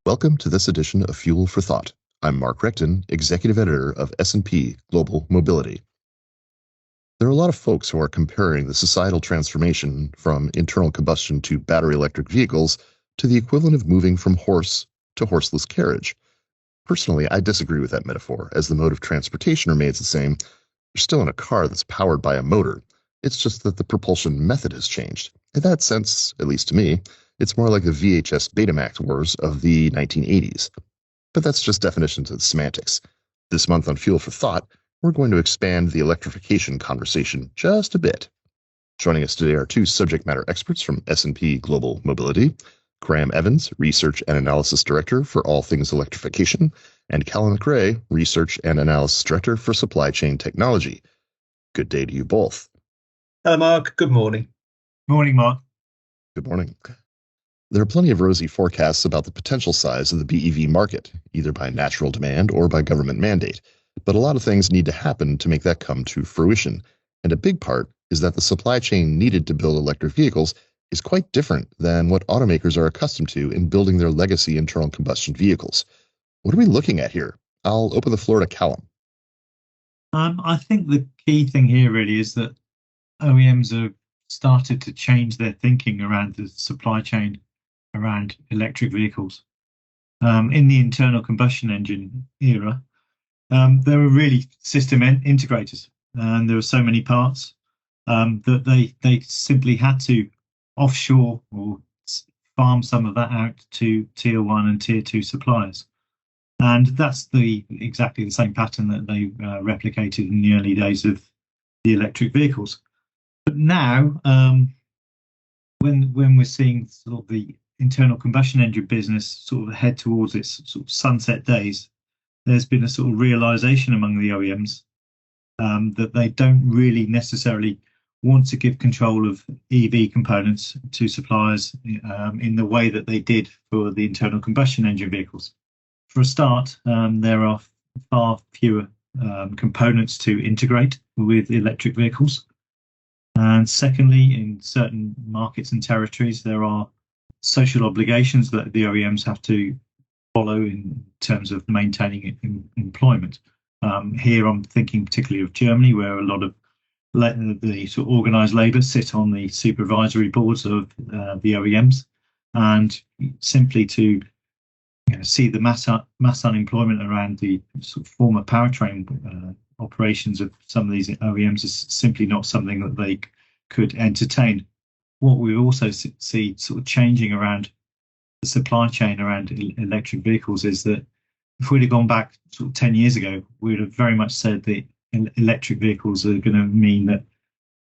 Welcome to this edition of Fuel for Thought. I'm Mark Rechtin, Executive Editor of S&P Global Mobility. There are a lot of folks who are comparing the societal transformation from internal combustion to battery electric vehicles to the equivalent of moving from horse to horseless carriage. Personally, I disagree with that metaphor, as the mode of transportation remains the same. You're still in a car that's powered by a motor. It's just that the propulsion method has changed. In that sense, at least to me, it's more like the VHS Betamax wars of the 1980s. But that's just definitions and semantics. This month on Fuel for Thought, we're going to expand the electrification conversation just a bit. Joining us today are two subject matter experts from S&P Global Mobility, Graham Evans, Research and Analysis Director for all things electrification, and Calum MacRae, Research and Analysis Director for Supply Chain Technology. Good day to you both. Hello, Mark. Good morning. Morning, Mark. Good morning. There are plenty of rosy forecasts about the potential size of the BEV market, either by natural demand or by government mandate. But a lot of things need to happen to make that come to fruition. And a big part is that the supply chain needed to build electric vehicles is quite different than what automakers are accustomed to in building their legacy internal combustion vehicles. What are we looking at here? I'll open the floor to Calum. I think the key thing here really is that OEMs have started to change their thinking around the supply chain around electric vehicles. In the internal combustion engine era, there were really system integrators, and there were so many parts that they simply had to offshore or farm some of that out to tier 1 and tier 2 suppliers. And that's exactly the same pattern that they replicated in the early days of the electric vehicles. But now, when we're seeing sort of the internal combustion engine business sort of head towards its sort of sunset days, there's been a sort of realization among the OEMs that they don't really necessarily want to give control of EV components to suppliers in the way that they did for the internal combustion engine vehicles. For a start, there are far fewer components to integrate with electric vehicles. And secondly, in certain markets and territories, there are social obligations that the OEMs have to follow in terms of maintaining employment. Here I'm thinking particularly of Germany, where a lot of the sort of organised labour sit on the supervisory boards of the OEMs, and simply to see the mass unemployment around the sort of former powertrain operations of some of these OEMs is simply not something that they could entertain. What we also see sort of changing around the supply chain around electric vehicles is that if we'd have gone back sort of 10 years ago, we would have very much said that electric vehicles are going to mean that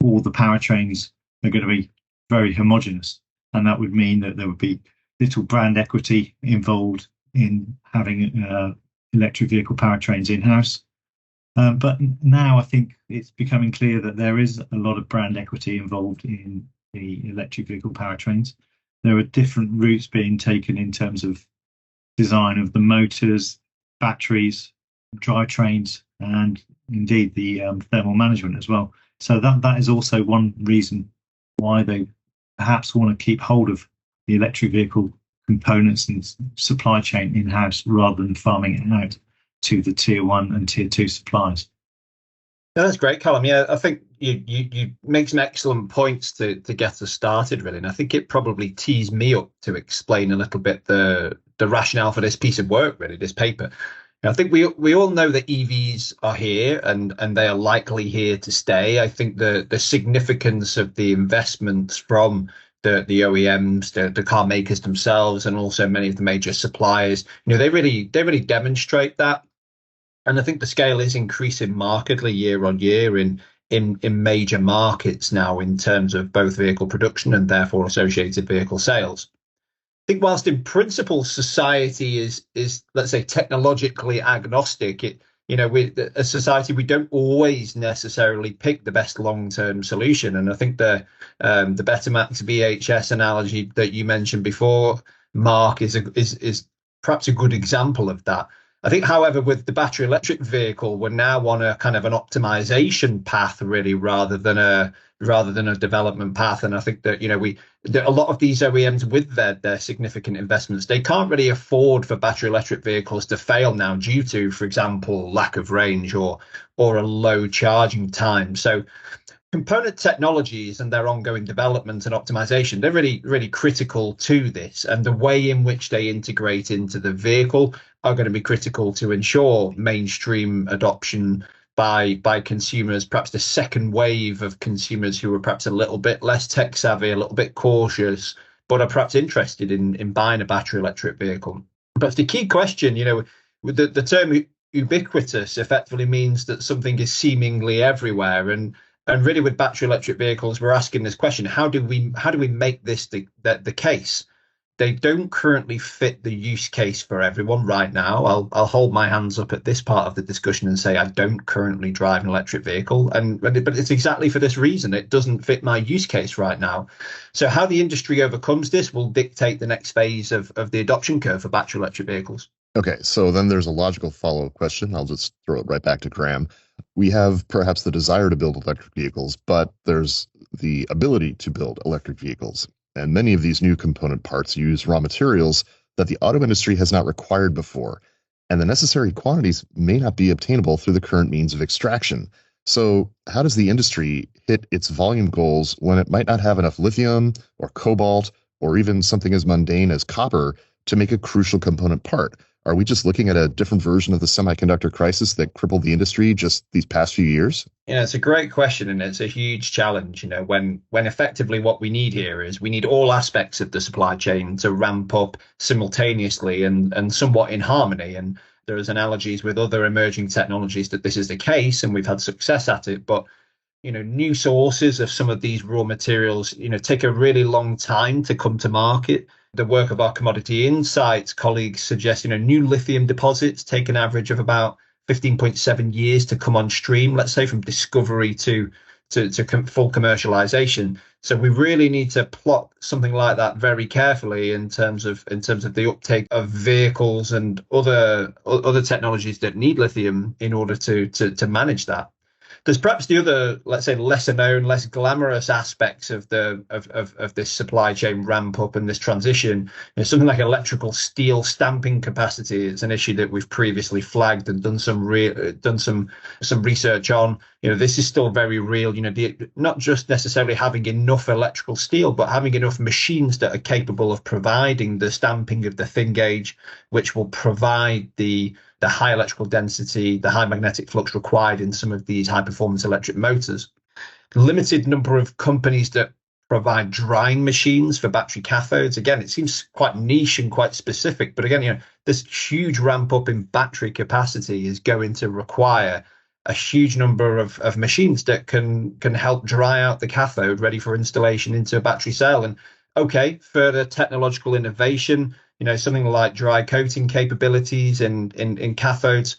all the powertrains are going to be very homogeneous. And that would mean that there would be little brand equity involved in having electric vehicle powertrains in-house. But now I think it's becoming clear that there is a lot of brand equity involved in the electric vehicle powertrains. There are different routes being taken in terms of design of the motors, batteries, drivetrains, and indeed the thermal management as well. So that is also one reason why they perhaps want to keep hold of the electric vehicle components and supply chain in-house rather than farming it out to the tier 1 and tier 2 suppliers. Yeah, that's great, Calum. Yeah, I think you make some excellent points to get us started, really. And I think it probably tees me up to explain a little bit the rationale for this piece of work, really, this paper. I think we all know that EVs are here and they are likely here to stay. I think the significance of the investments from the OEMs, the car makers themselves, and also many of the major suppliers, they really demonstrate that. And I think the scale is increasing markedly year on year in major markets now in terms of both vehicle production and therefore associated vehicle sales. I think whilst in principle society is let's say technologically agnostic, with a society we don't always necessarily pick the best long-term solution. And I think the Betamax VHS analogy that you mentioned before, Mark, is perhaps a good example of that. I think, however, with the battery electric vehicle, we're now on a kind of an optimization path, really, rather than a development path. And I think that, a lot of these OEMs with their significant investments, they can't really afford for battery electric vehicles to fail now due to, for example, lack of range or a low charging time. So component technologies and their ongoing development and optimization, they're really, really critical to this. And the way in which they integrate into the vehicle are going to be critical to ensure mainstream adoption by consumers, perhaps the second wave of consumers who are perhaps a little bit less tech savvy, a little bit cautious, but are perhaps interested in buying a battery electric vehicle. But the key question, with the term ubiquitous effectively means that something is seemingly everywhere. And really, with battery electric vehicles, we're asking this question: how do we make this the case? They don't currently fit the use case for everyone right now. I'll hold my hands up at this part of the discussion and say I don't currently drive an electric vehicle, but it's exactly for this reason. It doesn't fit my use case right now. So how the industry overcomes this will dictate the next phase of the adoption curve for battery electric vehicles. Okay, so then there's a logical follow-up question. I'll just throw it right back to Graham. We have perhaps the desire to build electric vehicles, but there's the ability to build electric vehicles. And many of these new component parts use raw materials that the auto industry has not required before, and the necessary quantities may not be obtainable through the current means of extraction. So how does the industry hit its volume goals when it might not have enough lithium or cobalt or even something as mundane as copper to make a crucial component part? Are we just looking at a different version of the semiconductor crisis that crippled the industry just these past few years? Yeah, it's a great question, and it's a huge challenge. When effectively what we need here is we need all aspects of the supply chain to ramp up simultaneously and somewhat in harmony. And there's analogies with other emerging technologies that this is the case, and we've had success at it. But new sources of some of these raw materials, take a really long time to come to market. The work of our commodity insights colleagues suggest, new lithium deposits take an average of about 15.7 years to come on stream, let's say from discovery to full commercialization. So we really need to plot something like that very carefully in terms of the uptake of vehicles and other technologies that need lithium in order to manage that. There's perhaps the other, let's say, lesser known, less glamorous aspects of this supply chain ramp up and this transition. Something like electrical steel stamping capacity is an issue that we've previously flagged and done some research on. This is still very real. Not just necessarily having enough electrical steel, but having enough machines that are capable of providing the stamping of the thin gauge, which will provide the high electrical density, the high magnetic flux required in some of these high performance electric motors. Limited number of companies that provide drying machines for battery cathodes. Again, it seems quite niche and quite specific, but again, this huge ramp up in battery capacity is going to require a huge number of machines that can help dry out the cathode ready for installation into a battery cell. And okay, further technological innovation, something like dry coating capabilities in cathodes,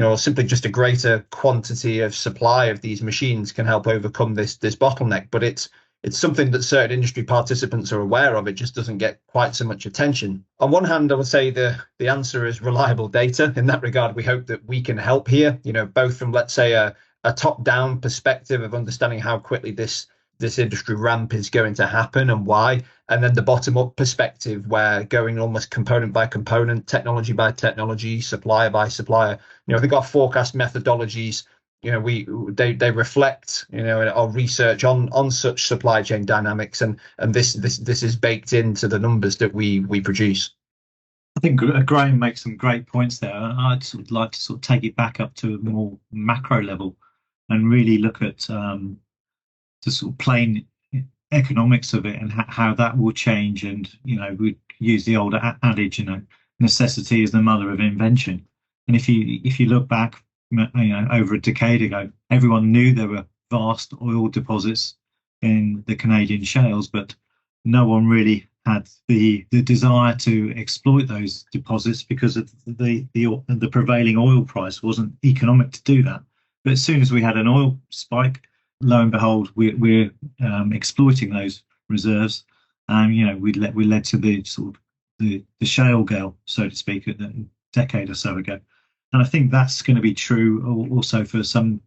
or simply just a greater quantity of supply of these machines can help overcome this bottleneck. But it's something that certain industry participants are aware of. It just doesn't get quite so much attention. On one hand, I would say the answer is reliable data. In that regard, we hope that we can help here, both from, let's say, a top-down perspective of understanding how quickly this industry ramp is going to happen and why, and then the bottom-up perspective where going almost component by component, technology by technology, supplier by supplier. I think our forecast methodologies, they reflect our research on such supply chain dynamics, and this is baked into the numbers that we produce. I think Graham makes some great points there. I'd sort of like to sort of take it back up to a more macro level and really look at the sort of plain economics of it and how that will change. And we use the old adage, necessity is the mother of invention. And if you look back, over a decade ago, everyone knew there were vast oil deposits in the Canadian shales, but no one really had the desire to exploit those deposits because of the prevailing oil price wasn't economic to do that. But as soon as we had an oil spike, lo and behold, we're exploiting those reserves, and we led to the sort of the shale gale, so to speak, a decade or so ago. And I think that's going to be true also for some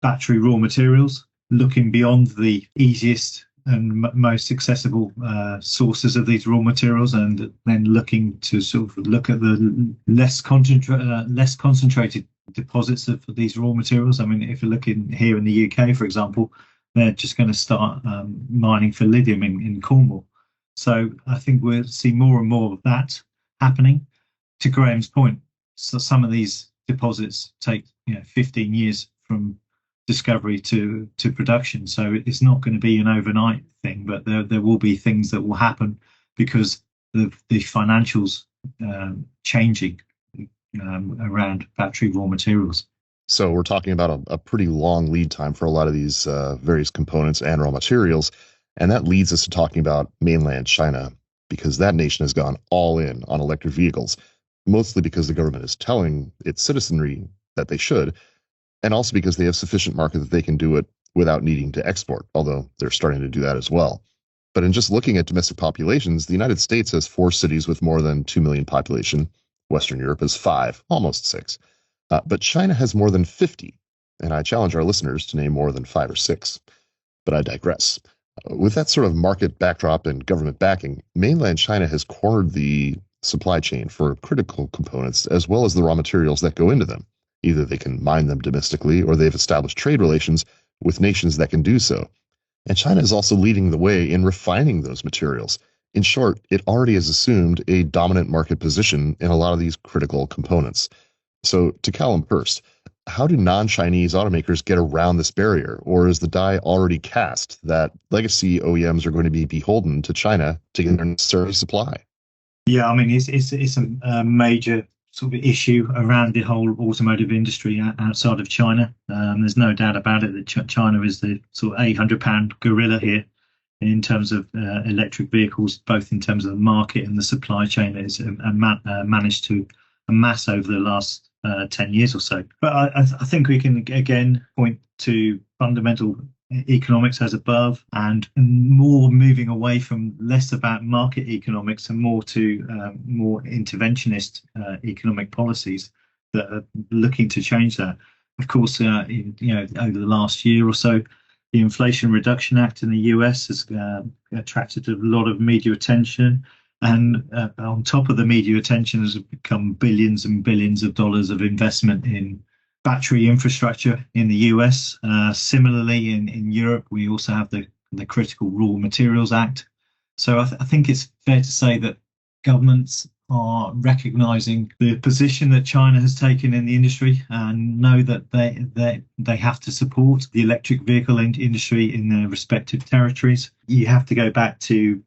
battery raw materials, looking beyond the easiest and most accessible sources of these raw materials, and then looking to sort of look at the less concentrated deposits of these raw materials. I mean, if you're looking here in the UK, for example, they're just going to start mining for lithium in Cornwall. So I think we'll see more and more of that happening. To Graham's point, so some of these deposits take 15 years from discovery to production. So it's not going to be an overnight thing, but there will be things that will happen because of the financials changing around battery raw materials. So we're talking about a pretty long lead time for a lot of these various components and raw materials. And that leads us to talking about mainland China, because that nation has gone all in on electric vehicles, mostly because the government is telling its citizenry that they should, and also because they have sufficient market that they can do it without needing to export, although they're starting to do that as well. But in just looking at domestic populations, the United States has 4 cities with more than 2 million population. Western Europe has 5, almost 6. But China has more than 50, and I challenge our listeners to name more than 5 or 6. But I digress. With that sort of market backdrop and government backing, mainland China has cornered the supply chain for critical components as well as the raw materials that go into them. Either they can mine them domestically or they've established trade relations with nations that can do so. And China is also leading the way in refining those materials. In short, it already has assumed a dominant market position in a lot of these critical components. So to Calum first, how do non-Chinese automakers get around this barrier? Or is the die already cast that legacy OEMs are going to be beholden to China to get their necessary supply? Yeah, I mean, it's a major sort of issue around the whole automotive industry outside of China. There's no doubt about it that China is the sort of 800-pound gorilla here in terms of electric vehicles, both in terms of the market and the supply chain that it's managed to amass over the last 10 years or so. But I think we can again point to fundamental economics as above, and more moving away from less about market economics and more to more interventionist economic policies that are looking to change that. Of course, over the last year or so, the Inflation Reduction Act in the US has attracted a lot of media attention. And on top of the media attention has become billions and billions of dollars of investment in battery infrastructure in the US. Similarly, in Europe, we also have the Critical Raw Materials Act. So I think it's fair to say that governments are recognizing the position that China has taken in the industry and know that they have to support the electric vehicle industry in their respective territories. You have to go back to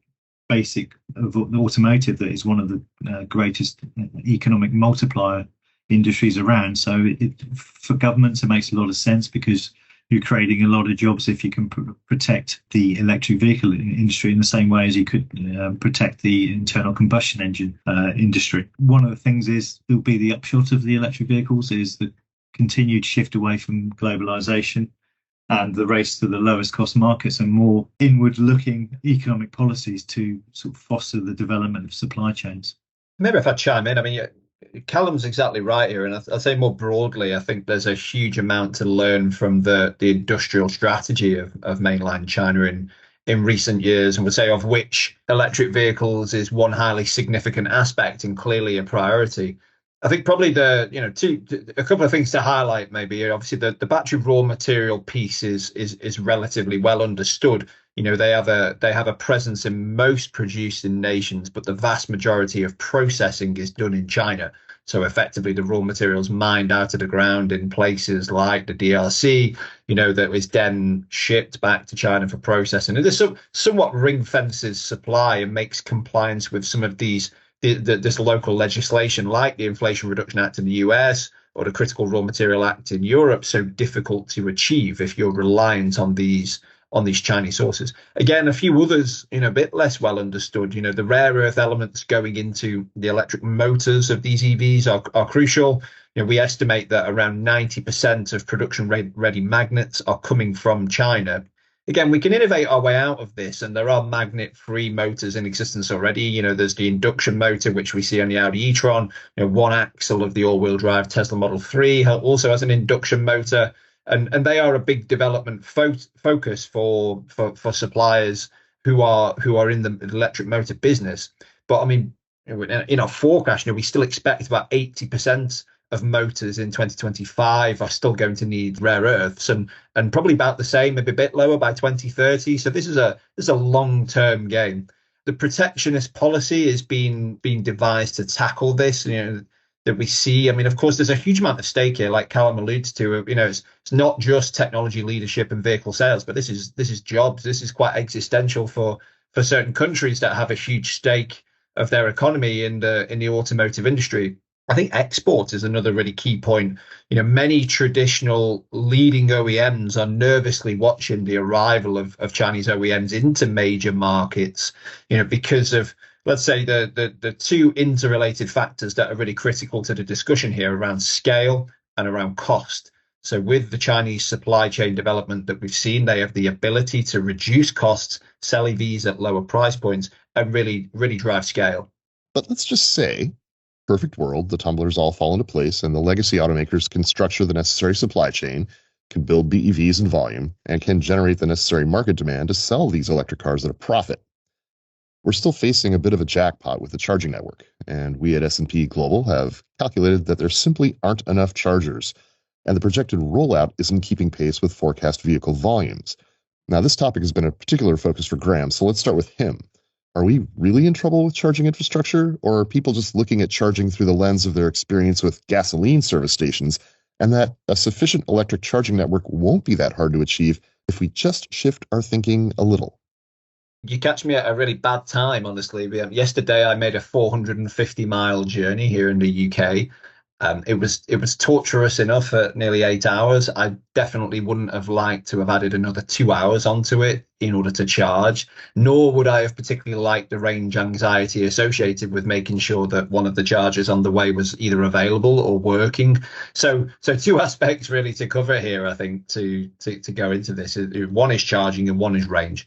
basic of automotive, that is one of the greatest economic multiplier industries around. So for governments, it makes a lot of sense because you're creating a lot of jobs if you can protect the electric vehicle industry in the same way as you could protect the internal combustion engine industry. One of the things will be the upshot of the electric vehicles is the continued shift away from globalization and the race to the lowest cost markets and more inward looking economic policies to sort of foster the development of supply chains. Maybe if I chime in, I mean, Calum's exactly right here. And I'd say more broadly, I think there's a huge amount to learn from the industrial strategy of mainland China in recent years, and would say of which electric vehicles is one highly significant aspect and clearly a priority. I think probably a couple of things to highlight. Maybe obviously the battery raw material piece is relatively well understood. They have a presence in most producing nations, but the vast majority of processing is done in China. So effectively, the raw materials mined out of the ground in places like the DRC, that is then shipped back to China for processing. And this somewhat ring fences supply and makes compliance with some of this local legislation like the Inflation Reduction Act in the US or the Critical Raw Material Act in Europe so difficult to achieve if you're reliant on these Chinese sources. Again, a few others, a bit less well understood. The rare earth elements going into the electric motors of these EVs are crucial. We estimate that around 90% of production ready magnets are coming from China. again, we can innovate our way out of this, and there are magnet-free motors in existence already. There's the induction motor, which we see on the Audi e-tron. One axle of the all-wheel drive Tesla Model 3 also has an induction motor, and they are a big development focus for suppliers who are in the electric motor business. But I mean, in our forecast, we still expect about 80% of motors in 2025 are still going to need rare earths, and probably about the same, maybe a bit lower by 2030. So this is a long-term game. The protectionist policy is being devised to tackle this. That we see. I mean, of course, there's a huge amount of stake here, like Calum alludes to. It's not just technology leadership and vehicle sales, but this is jobs. This is quite existential for certain countries that have a huge stake of their economy in the automotive industry. I think export is another really key point. Many traditional leading OEMs are nervously watching the arrival of Chinese OEMs into major markets, because of, let's say, the two interrelated factors that are really critical to the discussion here around scale and around cost. So with the Chinese supply chain development that we've seen, they have the ability to reduce costs, sell EVs at lower price points, and really, really drive scale. But let's just say, perfect world, the tumblers all fall into place and the legacy automakers can structure the necessary supply chain, can build BEVs in volume, and can generate the necessary market demand to sell these electric cars at a profit. We're still facing a bit of a jackpot with the charging network, and we at S&P Global have calculated that there simply aren't enough chargers, and the projected rollout isn't keeping pace with forecast vehicle volumes. Now, this topic has been a particular focus for Graham, so let's start with him. Are we really in trouble with charging infrastructure, or are people just looking at charging through the lens of their experience with gasoline service stations, and that a sufficient electric charging network won't be that hard to achieve if we just shift our thinking a little? You catch me at a really bad time, honestly. Yesterday, I made a 450-mile journey here in the UK. It was torturous enough at nearly 8 hours. I definitely wouldn't have liked to have added another 2 hours onto it in order to charge, nor would I have particularly liked the range anxiety associated with making sure that one of the chargers on the way was either available or working. So two aspects really to cover here, I think, to go into this. One is charging and one is range.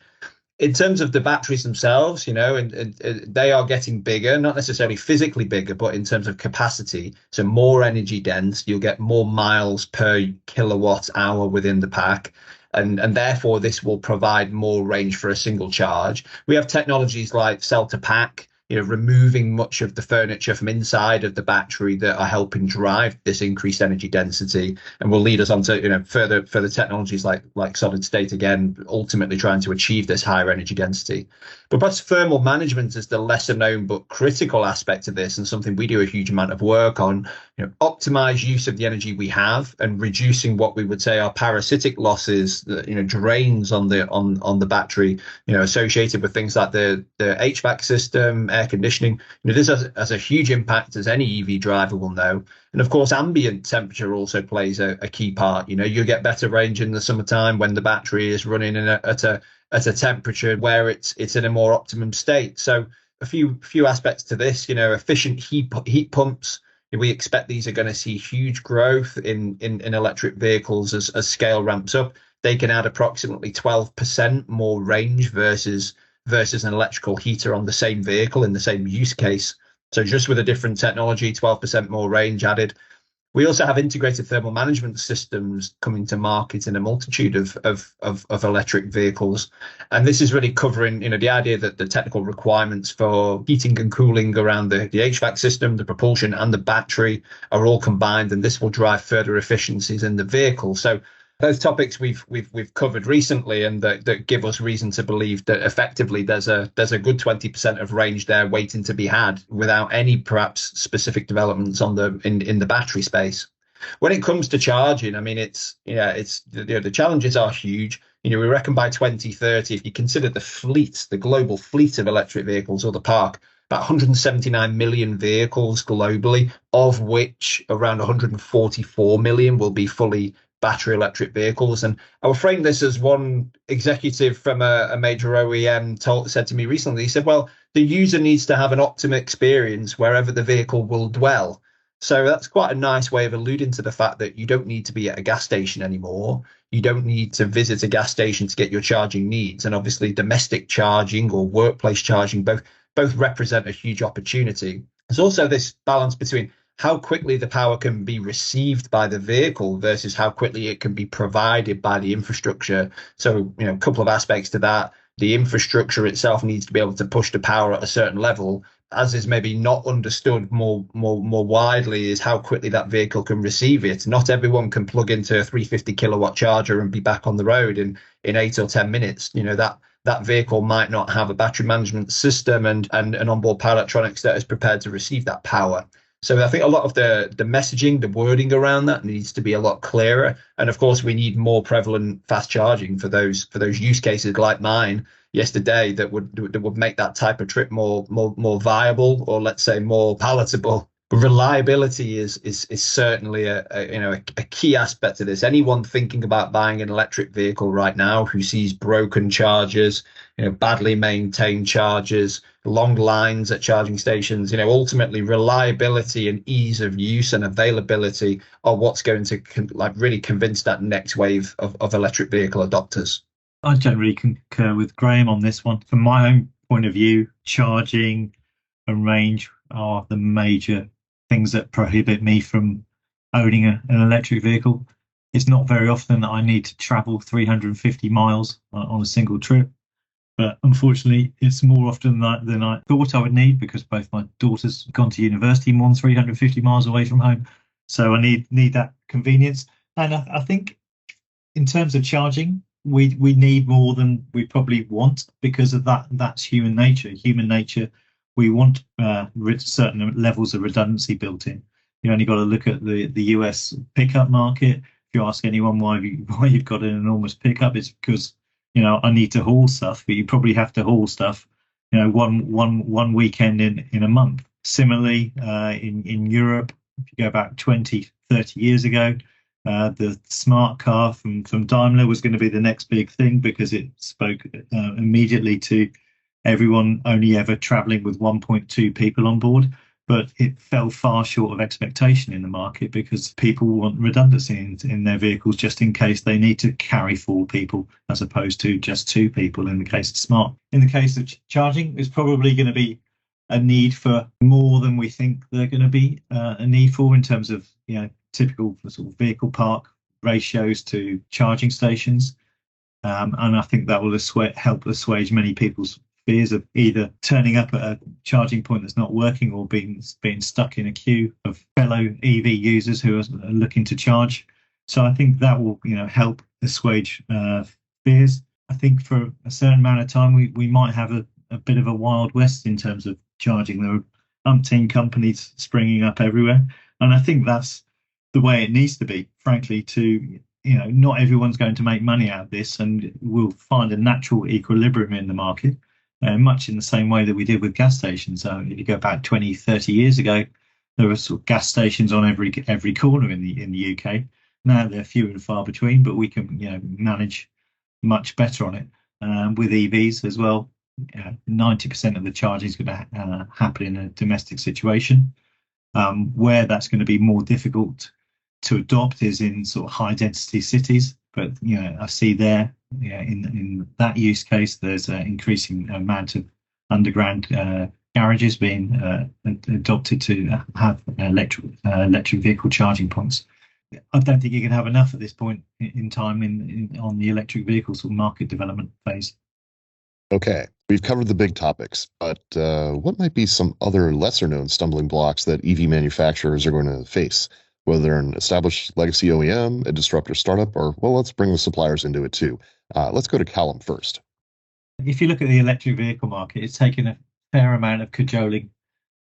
In terms of the batteries themselves, and they are getting bigger, not necessarily physically bigger, but in terms of capacity. So more energy dense, you'll get more miles per kilowatt hour within the pack. And therefore, this will provide more range for a single charge. We have technologies like cell to pack, removing much of the furniture from inside of the battery that are helping drive this increased energy density, and will lead us on to further technologies like solid state, again ultimately trying to achieve this higher energy density. But perhaps thermal management is the lesser known but critical aspect of this, and something we do a huge amount of work on. Optimize use of the energy we have and reducing what we would say are parasitic losses, drains on the battery, associated with things like the HVAC system, air conditioning. This has a huge impact, as any EV driver will know. And of course, ambient temperature also plays a key part. You get better range in the summertime when the battery is running at a temperature where it's in a more optimum state. So a few aspects to this. Efficient heat pumps. We expect these are going to see huge growth in electric vehicles as scale ramps up. They can add approximately 12% more range versus an electrical heater on the same vehicle in the same use case. So just with a different technology, 12% more range added. We also have integrated thermal management systems coming to market in a multitude of electric vehicles. And this is really covering, the idea that the technical requirements for heating and cooling around the HVAC system, the propulsion and the battery are all combined, and this will drive further efficiencies in the vehicle. So those topics we've covered recently, and that give us reason to believe that effectively there's a good 20% of range there waiting to be had without any perhaps specific developments on in the battery space. When it comes to charging, I mean, the challenges are huge. We reckon by 2030, if you consider the global fleet of electric vehicles, or the park, about 179 million vehicles globally, of which around 144 million will be fully battery electric vehicles. And I will frame this as one executive from a major OEM said to me recently. He said, well, the user needs to have an optimum experience wherever the vehicle will dwell. So that's quite a nice way of alluding to the fact that you don't need to be at a gas station anymore. You don't need to visit a gas station to get your charging needs. And obviously domestic charging or workplace charging both represent a huge opportunity. There's also this balance between how quickly the power can be received by the vehicle versus how quickly it can be provided by the infrastructure. So, a couple of aspects to that. The infrastructure itself needs to be able to push the power at a certain level. As is maybe not understood more widely, is how quickly that vehicle can receive it. Not everyone can plug into a 350 kilowatt charger and be back on the road in 8 or 10 minutes. That vehicle might not have a battery management system and an onboard power electronics that is prepared to receive that power. So I think a lot of the messaging, the wording around that needs to be a lot clearer. And of course, we need more prevalent fast charging for those use cases like mine yesterday that would make that type of trip more viable, or let's say more palatable. Reliability is certainly a key aspect to this. Anyone thinking about buying an electric vehicle right now who sees broken chargers, badly maintained chargers, long lines at charging stations, ultimately reliability and ease of use and availability are what's going to really convince that next wave of electric vehicle adopters. I generally concur with Graham on this one. From my own point of view, charging and range are the major things that prohibit me from owning an electric vehicle. It's not very often that I need to travel 350 miles on a single trip, but unfortunately it's more often than I thought I would need, because both my daughters have gone to university more than 350 miles away from home, so I need that convenience. And I think in terms of charging, we need more than we probably want, because of that's human nature. We want certain levels of redundancy built in. You only got to look at the US pickup market. If you ask anyone why you've got an enormous pickup, it's because I need to haul stuff. But you probably have to haul stuff one weekend in a month. Similarly, in Europe, if you go back 20, 30 years ago, the smart car from Daimler was going to be the next big thing, because it spoke immediately to everyone only ever traveling with 1.2 people on board. But it fell far short of expectation in the market, because people want redundancy in their vehicles just in case they need to carry 4 people as opposed to just 2 people in the case of smart. In the case of charging, there's probably going to be a need for more than we think they're going to be a need for, in terms of typical sort of vehicle park ratios to charging stations. And I think that will help assuage many people's fears of either turning up at a charging point that's not working, or being stuck in a queue of fellow EV users who are looking to charge. So I think that will help assuage fears. I think for a certain amount of time we might have a bit of a wild west in terms of charging. There are umpteen companies springing up everywhere, and I think that's the way it needs to be, frankly. To not everyone's going to make money out of this, and we'll find a natural equilibrium in the market. Much in the same way that we did with gas stations. So if you go back 20, 30 years ago, there were sort of gas stations on every corner in the UK. Now they're few and far between, but we can manage much better on it. With EVs as well, 90% of the charging is going to happen in a domestic situation. Where that's going to be more difficult to adopt is in sort of high density cities. But I see there, in that use case, there's an increasing amount of underground garages being adopted to have electric vehicle charging points. I don't think you can have enough at this point in time on the electric vehicle sort of market development phase. Okay, we've covered the big topics, but what might be some other lesser-known stumbling blocks that EV manufacturers are going to face? Whether they're an established legacy OEM, a disruptor startup, or, well, let's bring the suppliers into it too. Let's go to Calum first. If you look at the electric vehicle market, it's taken a fair amount of cajoling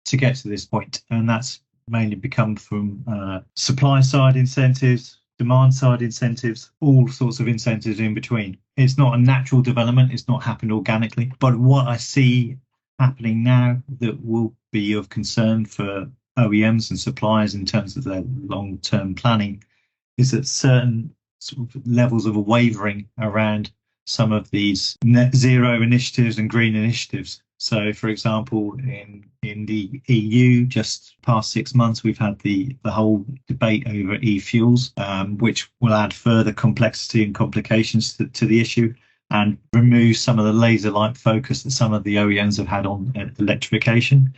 to get to this point, and that's mainly become from supply side incentives, demand side incentives, all sorts of incentives in between. It's not a natural development, it's not happened organically. But what I see happening now that will be of concern for OEMs and suppliers in terms of their long-term planning is that certain sort of levels of wavering around some of these net zero initiatives and green initiatives. So, for example, in the EU, just past 6 months, we've had the whole debate over e-fuels, which will add further complexity and complications to the issue and remove some of the laser-like focus that some of the OEMs have had on electrification.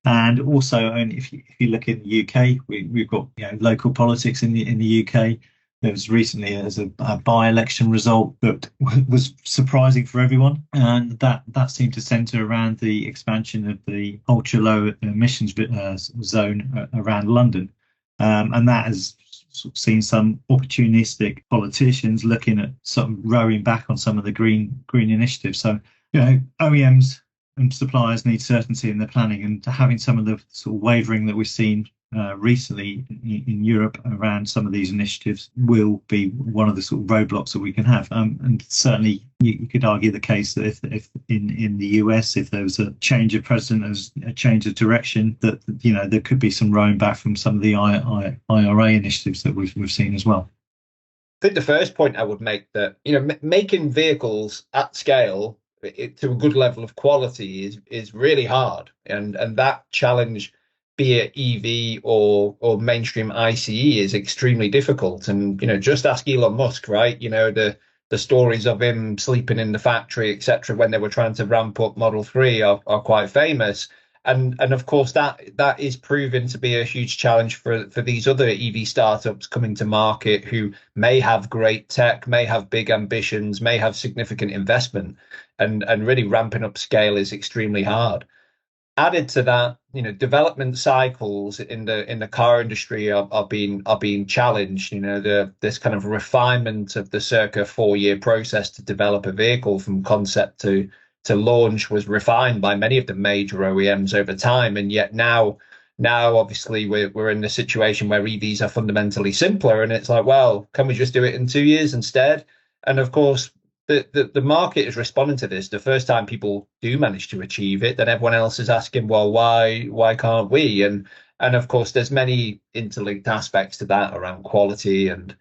And also, if you look in the UK, we've got local politics in the UK. There was recently a by-election result that was surprising for everyone, and that seemed to centre around the expansion of the ultra-low emissions zone around London, and that has seen some opportunistic politicians looking at sort of rowing back on some of the green initiatives. So OEMs and suppliers need certainty in their planning, and having some of the sort of wavering that we've seen recently in Europe around some of these initiatives will be one of the sort of roadblocks that we can have. And certainly you could argue the case that if in the US, if there was a change of president, a change of direction, that there could be some rowing back from some of the IRA initiatives that we've seen as well. I think the first point I would make that making vehicles at scale to a good level of quality is really hard, and that challenge, be it EV or mainstream ICE, is extremely difficult. And just ask Elon Musk, right? The stories of him sleeping in the factory, etc., when they were trying to ramp up Model 3 are quite famous. And of course that is proven to be a huge challenge for these other EV startups coming to market, who may have great tech, may have big ambitions, may have significant investment, and really ramping up scale is extremely hard. Added to that, development cycles in the car industry are being challenged. This kind of refinement of the circa 4-year process to develop a vehicle from concept to launch was refined by many of the major OEMs over time, and yet now obviously we're in the situation where EVs are fundamentally simpler, and it's like, well, can we just do it in 2 years instead? And of course, the market is responding to this. The first time people do manage to achieve it, then everyone else is asking, well, why can't we? And of course, there's many interlinked aspects to that around quality and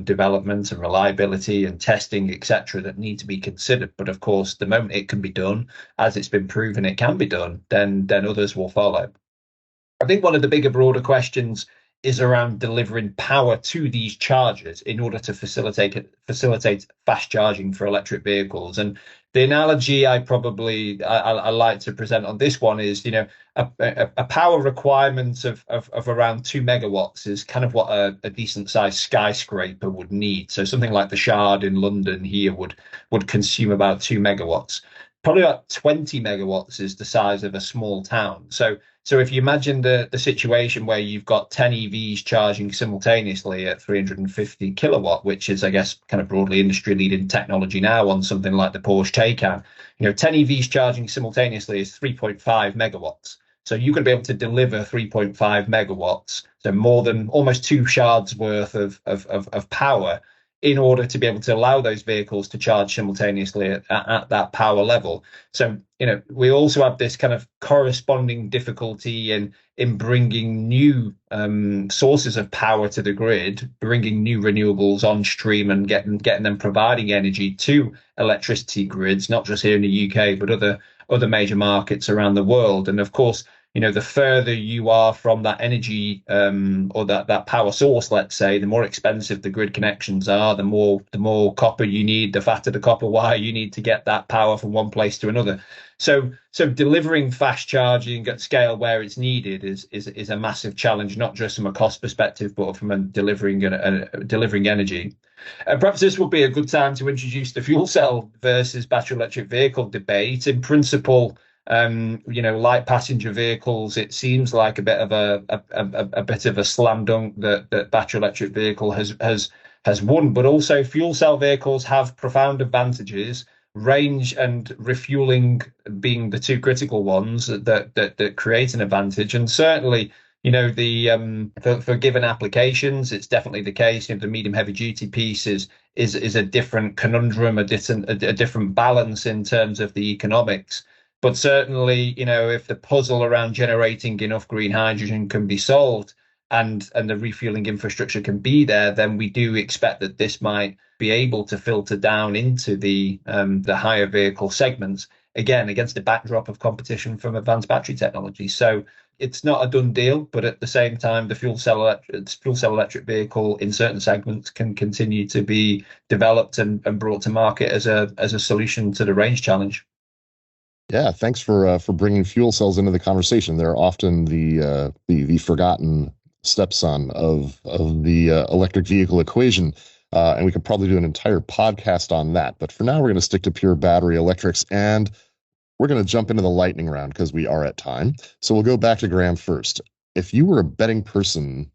development and reliability and testing, etc., that need to be considered. But of course, the moment it can be done, as it's been proven it can be done, then others will follow. I think one of the bigger, broader questions is around delivering power to these chargers in order to facilitate fast charging for electric vehicles. And the analogy I like to present on this one is, a power requirement of around 2 megawatts is kind of what a decent sized skyscraper would need. So something like the Shard in London here would consume about 2 megawatts. Probably about 20 megawatts is the size of a small town. So if you imagine the situation where you've got 10 EVs charging simultaneously at 350 kilowatt, which is, I guess, kind of broadly industry leading technology now on something like the Porsche Taycan, 10 EVs charging simultaneously is 3.5 megawatts. So you could be able to deliver 3.5 megawatts, so more than almost 2 Shards worth of power, in order to be able to allow those vehicles to charge simultaneously at that power level. So, we also have this kind of corresponding difficulty in bringing new sources of power to the grid, bringing new renewables on stream and getting them providing energy to electricity grids, not just here in the UK, but other major markets around the world. And of course, the further you are from that energy or that power source, let's say, the more expensive the grid connections are, the more copper you need, the fatter the copper wire you need to get that power from one place to another. So delivering fast charging at scale where it's needed is a massive challenge, not just from a cost perspective, but from delivering energy. And perhaps this would be a good time to introduce the fuel cell versus battery electric vehicle debate. In principle, light passenger vehicles, it seems like a bit of a slam dunk that battery electric vehicle has won, but also fuel cell vehicles have profound advantages, range and refueling being the two critical ones that create an advantage. And certainly, for given applications, it's definitely the case. The medium heavy duty piece is a different conundrum, a different balance in terms of the economics. But certainly, if the puzzle around generating enough green hydrogen can be solved and the refueling infrastructure can be there, then we do expect that this might be able to filter down into the higher vehicle segments. again, against the backdrop of competition from advanced battery technology. So it's not a done deal, but at the same time, the fuel cell electric vehicle in certain segments can continue to be developed and brought to market as a solution to the range challenge. Yeah, thanks for bringing fuel cells into the conversation. They're often the forgotten stepson of the electric vehicle equation, and we could probably do an entire podcast on that. But for now, we're going to stick to pure battery electrics, and we're going to jump into the lightning round because we are at time. So we'll go back to Graham first. If you were a betting person,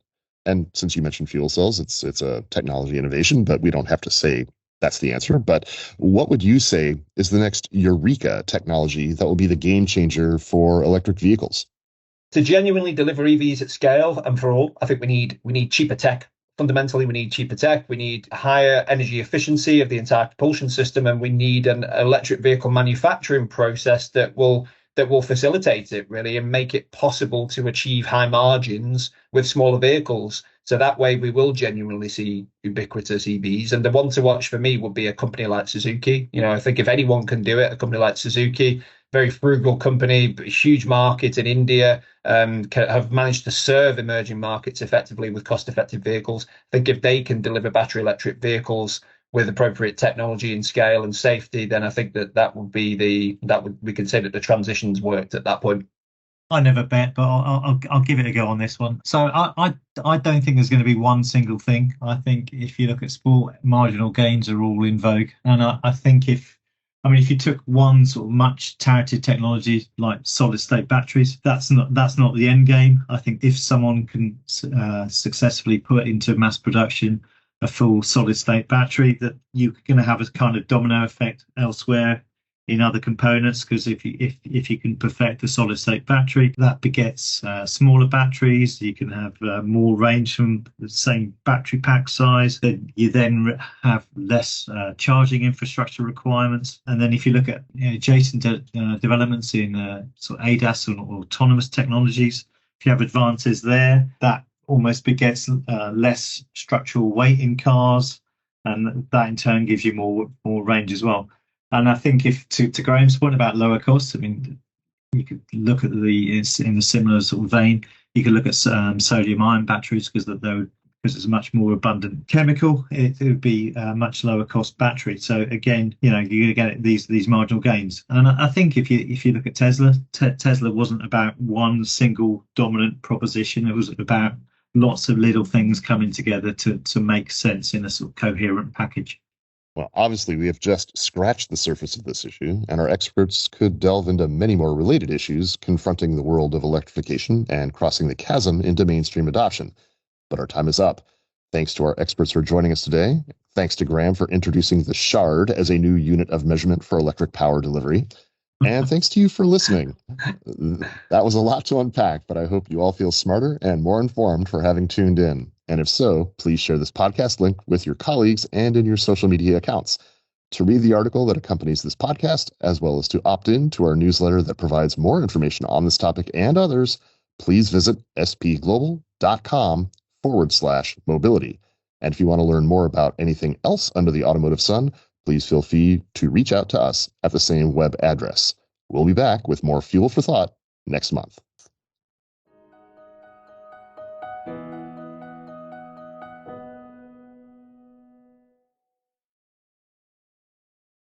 and since you mentioned fuel cells, it's a technology innovation, but we don't have to say that's the answer. But what would you say is the next eureka technology that will be the game changer for electric vehicles? To genuinely deliver EVs at scale and for all, I think we need cheaper tech. Fundamentally, we need cheaper tech. We need higher energy efficiency of the entire propulsion system, and we need an electric vehicle manufacturing process that will facilitate it really and make it possible to achieve high margins with smaller vehicles. So that way we will genuinely see ubiquitous EVs. And the one to watch for me would be a company like Suzuki. I think if anyone can do it, a company like Suzuki, very frugal company, but huge market in India, have managed to serve emerging markets effectively with cost-effective vehicles. I think if they can deliver battery electric vehicles with appropriate technology and scale and safety, then I think that would be we can say that the transition's worked at that point. I never bet, but I'll give it a go on this one. So I don't think there's going to be one single thing. I think if you look at sport, marginal gains are all in vogue, and I think if you took one sort of much touted technology like solid state batteries, that's not the end game. I think if someone can successfully put into mass production a full solid state battery, that you're going to have a kind of domino effect elsewhere in other components, because if you can perfect the solid state battery, that begets smaller batteries. You can have more range from the same battery pack size. Then you have less charging infrastructure requirements. And then if you look at adjacent developments in sort of ADAS or autonomous technologies, if you have advances there, that almost begets less structural weight in cars, and that in turn gives you more range as well. And I think if to Graham's point about lower costs, you could look at in the similar sort of vein. You could look at sodium-ion batteries because it's a much more abundant chemical. It would be a much lower cost battery. So again, you get these marginal gains. And I think if you look at Tesla, Tesla wasn't about one single dominant proposition. It was about lots of little things coming together to make sense in a sort of coherent package. Well, obviously, we have just scratched the surface of this issue, and our experts could delve into many more related issues confronting the world of electrification and crossing the chasm into mainstream adoption. But our time is up. Thanks to our experts for joining us today. Thanks to Graham for introducing the shard as a new unit of measurement for electric power delivery. And thanks to you for listening. That was a lot to unpack, but I hope you all feel smarter and more informed for having tuned in. And if so, please share this podcast link with your colleagues and in your social media accounts. To read the article that accompanies this podcast, as well as to opt in to our newsletter that provides more information on this topic and others, please visit spglobal.com/mobility. And if you want to learn more about anything else under the automotive sun, please feel free to reach out to us at the same web address. We'll be back with more Fuel for Thought next month.